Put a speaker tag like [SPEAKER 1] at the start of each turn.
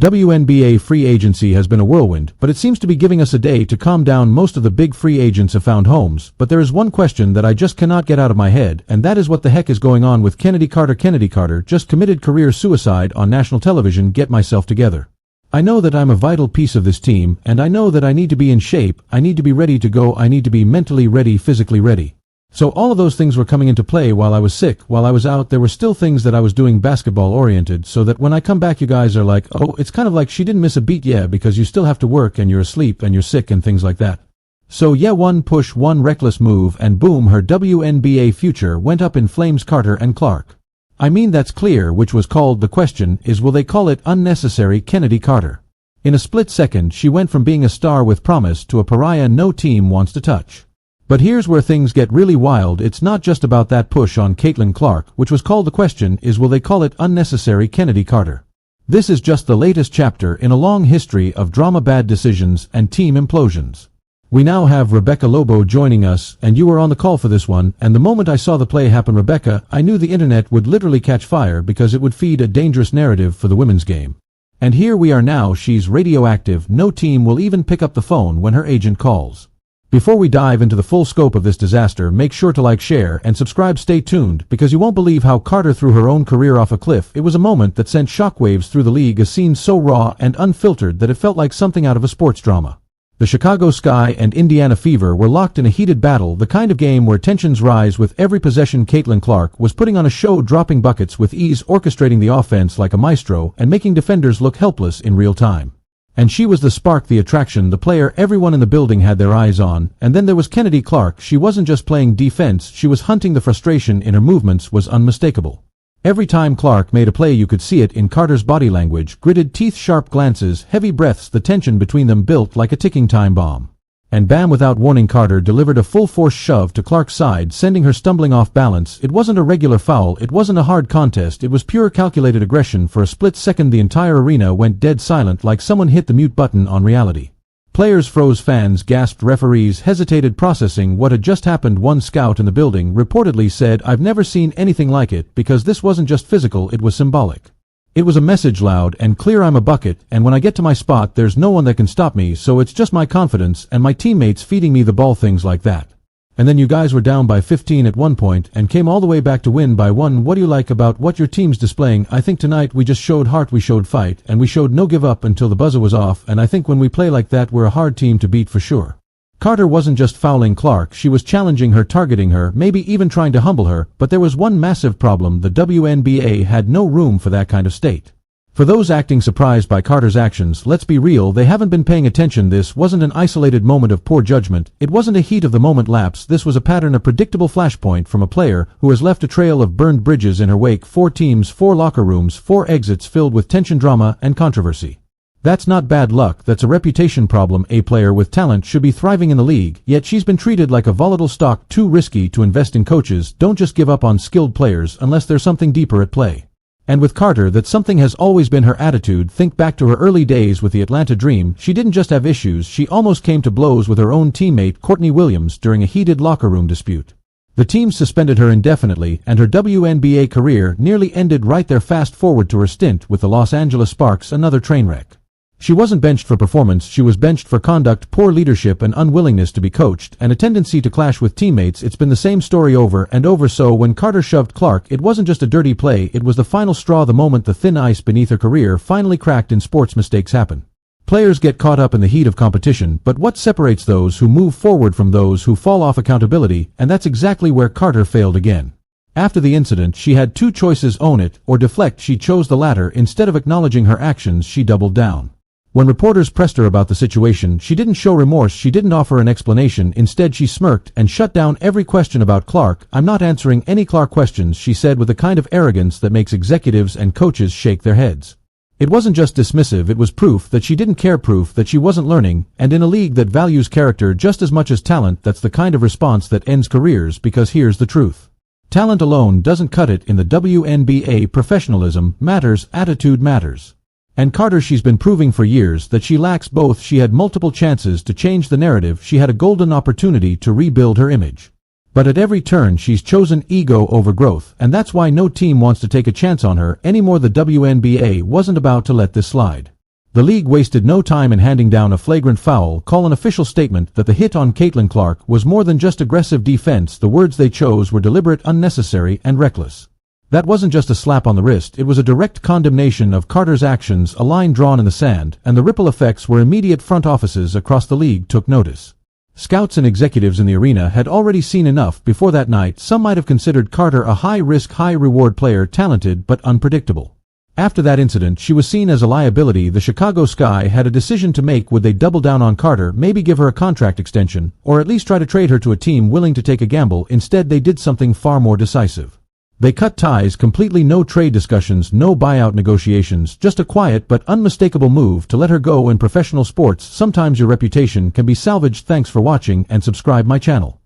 [SPEAKER 1] WNBA free agency has been a whirlwind, but it seems to be giving us a day to calm down. Most of the big free agents have found homes, but there is one question that I just cannot get out of my head, and that is what the heck is going on with Kennedy Carter. Kennedy Carter just committed career suicide on national television. Get myself together. I know that I'm a vital piece of this team, and I know that I need to be in shape, I need to be ready to go, I need to be mentally ready, physically ready. So all of those things were coming into play while I was sick, while I was out. There were still things that I was doing basketball oriented, so that when I come back you guys are like, oh, it's kind of like she didn't miss a beat, yeah, because you still have to work and you're asleep and you're sick and things like that. So yeah, one push, one reckless move, and boom, her WNBA future went up in flames. Carter and Clark. I mean, that's clear, which was called. The question is, will they call it unnecessary? Kennedy Carter. In a split second, she went from being a star with promise to a pariah no team wants to touch. But here's where things get really wild. It's not just about that push on Caitlin Clark, which was called. The question is, will they call it unnecessary? Kennedy Carter. This is just the latest chapter in a long history of drama, bad decisions, and team implosions. We now have Rebecca Lobo joining us, and you were on the call for this one, and the moment I saw the play happen, Rebecca, I knew the internet would literally catch fire because it would feed a dangerous narrative for the women's game. And here we are now. She's radioactive. No team will even pick up the phone when her agent calls. Before we dive into the full scope of this disaster, make sure to like, share, and subscribe. Stay tuned, because you won't believe how Carter threw her own career off a cliff. It was a moment that sent shockwaves through the league, a scene so raw and unfiltered that it felt like something out of a sports drama. The Chicago Sky and Indiana Fever were locked in a heated battle, the kind of game where tensions rise with every possession. Caitlin Clark was putting on a show, dropping buckets with ease, orchestrating the offense like a maestro, and making defenders look helpless in real time. And she was the spark, the attraction, the player everyone in the building had their eyes on. And then there was Kennedy Clark. She wasn't just playing defense, she was hunting. The frustration in her movements was unmistakable. Every time Clark made a play you could see it in Carter's body language, gritted teeth, sharp glances, heavy breaths, the tension between them built like a ticking time bomb. And bam, without warning, Carter delivered a full-force shove to Clark's side, sending her stumbling off balance. It wasn't a regular foul, it wasn't a hard contest, it was pure calculated aggression. For a split second the entire arena went dead silent, like someone hit the mute button on reality. Players froze, fans gasped, referees hesitated, processing what had just happened. One scout in the building reportedly said, "I've never seen anything like it, because this wasn't just physical, it was symbolic. It was a message loud and clear, I'm a bucket, and when I get to my spot there's no one that can stop me, so it's just my confidence and my teammates feeding me the ball," things like that. And then you guys were down by 15 at one point and came all the way back to win by 1. What do you like about what your team's displaying? I think tonight we just showed heart, we showed fight, and we showed no give up until the buzzer was off, and I think when we play like that we're a hard team to beat for sure. Carter wasn't just fouling Clark, she was challenging her, targeting her, maybe even trying to humble her, but there was one massive problem: the WNBA had no room for that kind of state. For those acting surprised by Carter's actions, let's be real, they haven't been paying attention. This wasn't an isolated moment of poor judgment, it wasn't a heat of the moment lapse, this was a pattern, a predictable flashpoint from a player who has left a trail of burned bridges in her wake. 4 teams, 4 locker rooms, 4 exits filled with tension, drama, and controversy. That's not bad luck, that's a reputation problem. A player with talent should be thriving in the league, yet she's been treated like a volatile stock, too risky to invest in. Coaches don't just give up on skilled players unless there's something deeper at play. And with Carter, that something has always been her attitude. Think back to her early days with the Atlanta Dream. She didn't just have issues, she almost came to blows with her own teammate Courtney Williams during a heated locker room dispute. The team suspended her indefinitely, and her WNBA career nearly ended right there. Fast forward to her stint with the Los Angeles Sparks, another train wreck. She wasn't benched for performance, she was benched for conduct, poor leadership, and unwillingness to be coached, and a tendency to clash with teammates. It's been the same story over and over. So when Carter shoved Clark, it wasn't just a dirty play, it was the final straw, the moment the thin ice beneath her career finally cracked. In sports, mistakes happen. Players get caught up in the heat of competition, but what separates those who move forward from those who fall off? Accountability, and that's exactly where Carter failed again. After the incident, she had 2 choices: own it or deflect. She chose the latter. Instead of acknowledging her actions, she doubled down. When reporters pressed her about the situation, she didn't show remorse, she didn't offer an explanation. Instead, she smirked and shut down every question about Clark. "I'm not answering any Clark questions," she said with a kind of arrogance that makes executives and coaches shake their heads. It wasn't just dismissive, it was proof that she didn't care, proof that she wasn't learning, and in a league that values character just as much as talent, that's the kind of response that ends careers. Because here's the truth. Talent alone doesn't cut it in the WNBA. Professionalism matters, attitude matters. And Carter, she's been proving for years that she lacks both. She had multiple chances to change the narrative, she had a golden opportunity to rebuild her image. But at every turn she's chosen ego over growth, and that's why no team wants to take a chance on her anymore. The WNBA wasn't about to let this slide. The league wasted no time in handing down a flagrant foul call, an official statement that the hit on Caitlin Clark was more than just aggressive defense. The words they chose were deliberate, unnecessary, and reckless. That wasn't just a slap on the wrist, it was a direct condemnation of Carter's actions, a line drawn in the sand, and the ripple effects were immediate. Front offices across the league took notice. Scouts and executives in the arena had already seen enough. Before that night, some might have considered Carter a high-risk, high-reward player, talented but unpredictable. After that incident, she was seen as a liability. The Chicago Sky had a decision to make. Would they double down on Carter, maybe give her a contract extension, or at least try to trade her to a team willing to take a gamble? Instead, they did something far more decisive. They cut ties completely. No trade discussions, no buyout negotiations, just a quiet but unmistakable move to let her go. In professional sports, sometimes your reputation can be salvaged. Thanks for watching and subscribe my channel.